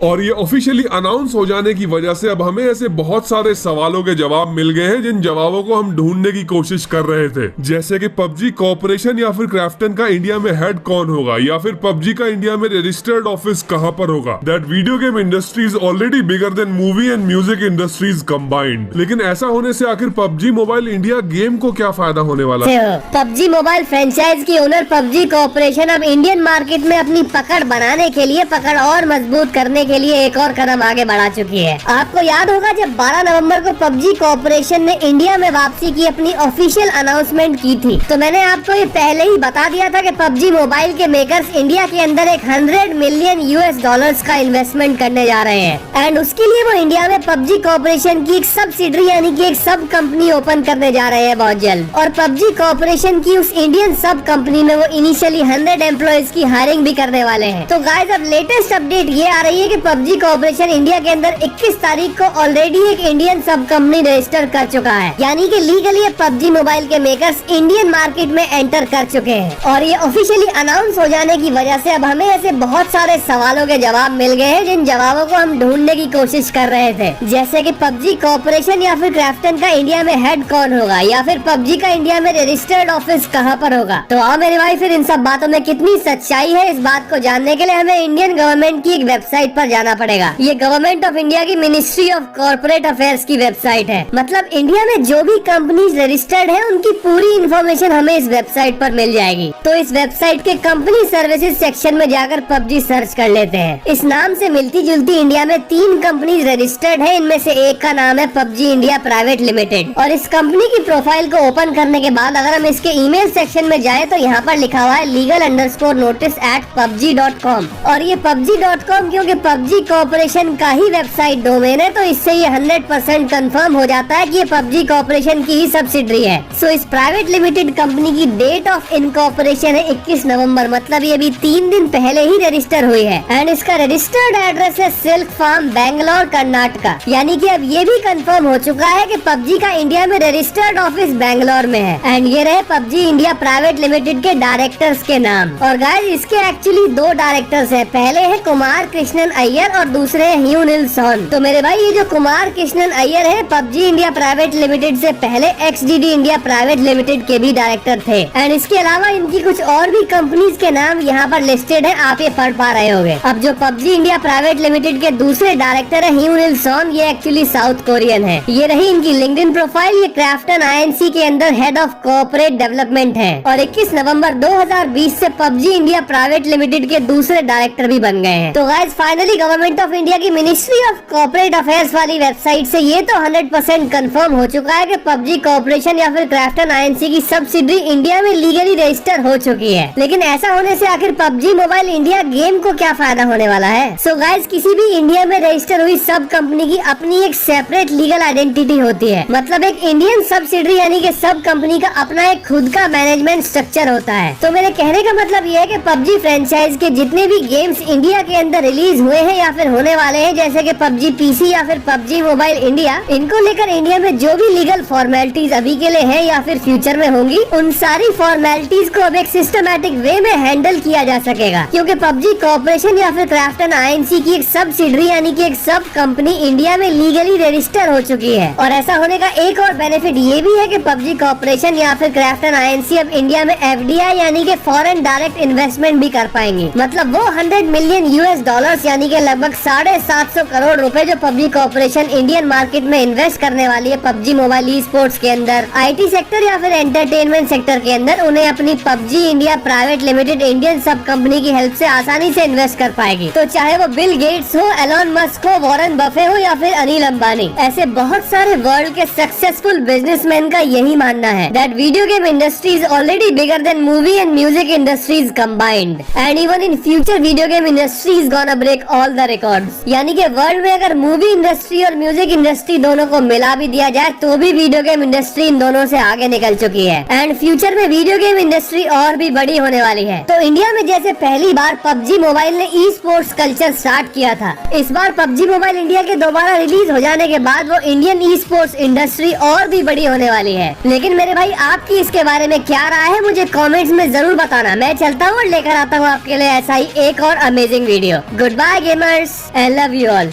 और ये officially announce हो जाने की वजह से अब हमें ऐसे बहुत सारे सवालों के जवाब मिल गए हैं जिन जवाबों को हम ढूंढने की कोशिश कर रहे थे, जैसे कि पबजी कॉर्पोरेशन या फिर क्राफ्टन का इंडिया में हेड कौन होगा, या फिर पबजी का इंडिया में रजिस्टर्ड ऑफिस कहां पर होगा। That video game industry is already bigger than movie and music industries combined. लेकिन ऐसा होने से आखिर पबजी मोबाइल इंडिया गेम को क्या फायदा होने वाला है? पबजी मोबाइल फ्रेंचाइज की ओनर पबजी कॉर्पोरेशन अब इंडियन मार्केट में अपनी पकड़ बनाने के लिए, पकड़ और मजबूत करने के लिए एक और कदम आगे बढ़ा चुकी है। आपको याद होगा जब 12 नवंबर को पबजी कॉर्पोरेशन ने इंडिया में वापसी की अपनी ऑफिशियल अनाउंसमेंट की थी, तो मैंने आपको ये पहले ही बता दिया था कि पबजी मोबाइल के मेकर्स इंडिया के अंदर एक $100 मिलियन का इन्वेस्टमेंट करने जा रहे हैं एंड उसके लिए वो इंडिया में पबजी कॉर्पोरेशन की एक सब्सिडरी यानी कि एक सब कंपनी ओपन करने जा रहे हैं बहुत जल्द। और पबजी कॉर्पोरेशन की उस इंडियन सब कंपनी में वो इनिशियली 100 एम्प्लॉइज की हायरिंग भी करने वाले हैं। तो गाइस अब लेटेस्ट अपडेट ये आ रही है कि पबजी कॉर्पोरेशन इंडिया के अंदर 21 तारीख को ऑलरेडी एक इंडियन सब कंपनी रजिस्टर कर चुका है, यानी कि लीगली पबजी मोबाइल के मेकर्स इंडियन मार्केट में एंटर कर चुके हैं। और ये ऑफिशियली अनाउंस हो जाने की वजह से अब हमें ऐसे बहुत सारे सवालों के जवाब मिल गए हैं जिन जवाबों को हम ढूंढने की कोशिश कर रहे थे, जैसे कि पबजी कॉर्पोरेशन या फिर क्राफ्टन का इंडिया में हेड कौन होगा, या फिर पबजी का इंडिया में रजिस्टर्ड ऑफिस कहाँ पर होगा। तो आओ मेरे भाई फिर इन सब बातों में कितनी सच्चाई है इस बात को जानने के लिए हमें इंडियन गवर्नमेंट की एक वेबसाइट पर जाना पड़ेगा। ये गवर्नमेंट ऑफ इंडिया की मिनिस्ट्री ऑफ कॉर्पोरेट अफेयर्स की वेबसाइट है। मतलब इंडिया में जो भी कंपनीज रजिस्टर्ड है उनकी पूरी इन्फॉर्मेशन हमें इस वेबसाइट पर मिल जाएगी। तो इस वेबसाइट के कंपनी सर्विसेज सेक्शन में जाकर पबजी सर्च कर लेते हैं। इस नाम से मिलती जुलती इंडिया में 3 कंपनीज रजिस्टर्ड है, इनमें से एक का नाम है पबजी इंडिया प्राइवेट लिमिटेड। और इस कंपनी की प्रोफाइल को ओपन करने के बाद अगर हम इसके ईमेल सेक्शन में जाए तो यहाँ पर लिखा हुआ है legal_notice@pubg.com। और ये pubg.com क्योंकि पबजी कॉर्पोरेशन का ही वेबसाइट डोमेन है, तो इससे ये 100% कंफर्म हो जाता है कि ये पबजी कॉर्पोरेशन की ही सब्सिडरी है। सो इस प्राइवेट लिमिटेड कंपनी की डेट ऑफ इनकॉर्पोरेशन है 21 नवंबर, मतलब ये भी 3 दिन पहले ही रजिस्टर हुई है। एंड इसका रजिस्टर्ड एड्रेस है सिल्क फार्म बेंगलोर कर्नाटका, यानी कि अब ये भी कंफर्म हो चुका है कि पबजी का इंडिया में रजिस्टर्ड ऑफिस बेंगलोर में है। एंड ये रहे पबजी इंडिया प्राइवेट लिमिटेड के डायरेक्टर्स के नाम। और गाइस इसके एक्चुअली 2 डायरेक्टर्स हैं, पहले है कुमार कृष्णन अय्यर और दूसरे है ह्यू निल्सन। तो मेरे भाई ये जो कुमार कृष्णन अय्यर है पबजी इंडिया प्राइवेट लिमिटेड से पहले XDD इंडिया प्राइवेट लिमिटेड के भी डायरेक्टर थे। एंड इसके अलावा इनकी कुछ और भी कंपनीज के नाम यहाँ पर लिस्टेड है, आप ये पढ़ पा रहे होंगे। अब जो पबजी इंडिया प्राइवेट लिमिटेड के दूसरे डायरेक्टर है ह्यू निल्सन, ये एक्चुअली साउथ कोरियन है। ये रही इनकी लिंक्डइन प्रोफाइल। ये क्राफ्टन INC के अंदर हेड ऑफ कॉर्पोरेट डेवलपमेंट है और 21 नवंबर 2020 से पबजी इंडिया प्राइवेट लिमिटेड के दूसरे डायरेक्टर भी बन गए हैं। तो guys finally government of India की मिनिस्ट्री ऑफ कॉर्पोरेट अफेयर्स वाली वेबसाइट से ये तो 100% कंफर्म हो चुका है कि पबजी कॉर्पोरेशन या फिर क्राफ्टन INC की सब्सिडरी इंडिया में लीगली रजिस्टर हो चुकी है। लेकिन ऐसा होने से आखिर पबजी मोबाइल इंडिया गेम को क्या फायदा होने वाला है? सो गाइस किसी भी इंडिया में रजिस्टर हुई सब कंपनी की अपनी एक सेपरेट लीगल आइडेंटिटी होती है, मतलब एक इंडियन सब्सिडरी यानी कि सब कंपनी का अपना एक खुद का मैनेजमेंट स्ट्रक्चर होता है। तो मेरे कहने का मतलब ये है कि पबजी फ्रेंचाइज के जितने भी गेम्स इंडिया के अंदर रिलीज हुए हैं या फिर होने वाले हैं, जैसे कि पबजी PC या फिर पबजी मोबाइल इंडिया, इनको लेकर इंडिया में जो भी लीगल फॉर्मेलिटीज अभी के लिए हैं या फिर फ्यूचर में होंगी, उन सारी फॉर्मेलिटीज को अब एक सिस्टमैटिक वे में हैंडल किया जा सकेगा, क्योंकि पबजी कॉर्पोरेशन या फिर क्राफ्टन INC की एक सब्सिडरी यानी कि एक सब कंपनी इंडिया में लीगली रजिस्टर हो चुकी है। और ऐसा होने का एक और बेनिफिट ये भी है कि पबजी कॉर्पोरेशन या फिर क्राफ्टन INC अब इंडिया में FDI यानी कि फॉरेन डायरेक्ट इन्वेस्टमेंट भी कर पाएंगे। मतलब वो $100 मिलियन यानी कि लगभग 750 करोड़ रुपए जो पबजी कॉर्पोरेशन इंडियन मार्केट में इन्वेस्ट करने वाली है पबजी मोबाइल स्पोर्ट्स के अंदर, IT सेक्टर या फिर एंटरटेनमेंट सेक्टर के अंदर, उन्हें अपनी PUBG India private limited Indian सब कंपनी की हेल्प से आसानी से इन्वेस्ट कर पाएगी। तो चाहे वो बिल गेट्स हो, एलोन मस्क हो, वॉरेन बफे हो या फिर अनिल अंबानी, ऐसे बहुत सारे वर्ल्ड के सक्सेसफुल बिजनेसमैन का यही मानना है that video game industry is already bigger than movie and music industries combined and even in future video game industry is gonna break all the records. यानी कि वर्ल्ड में अगर मूवी इंडस्ट्री और music industry दोनों को मिला भी दिया जाए तो भी वीडियो गेम इंडस्ट्री इन दोनों से आगे निकल चुकी है एंड फ्यूचर में वीडियो गेम इंडस्ट्री और भी बड़ी होने वाली है। तो इंडिया में जैसे पहली बार पबजी मोबाइल ने स्पोर्ट्स कल्चर स्टार्ट किया था, इस बार पबजी मोबाइल इंडिया के दोबारा रिलीज हो जाने के बाद वो इंडियन स्पोर्ट्स इंडस्ट्री और भी बड़ी होने वाली है। लेकिन मेरे भाई आपकी इसके बारे में क्या राय है मुझे कमेंट्स में जरूर बताना। मैं चलता हूँ और लेकर आता हूँ आपके लिए ऐसा ही एक और amazing video. Good bye. Gamers, I love you all.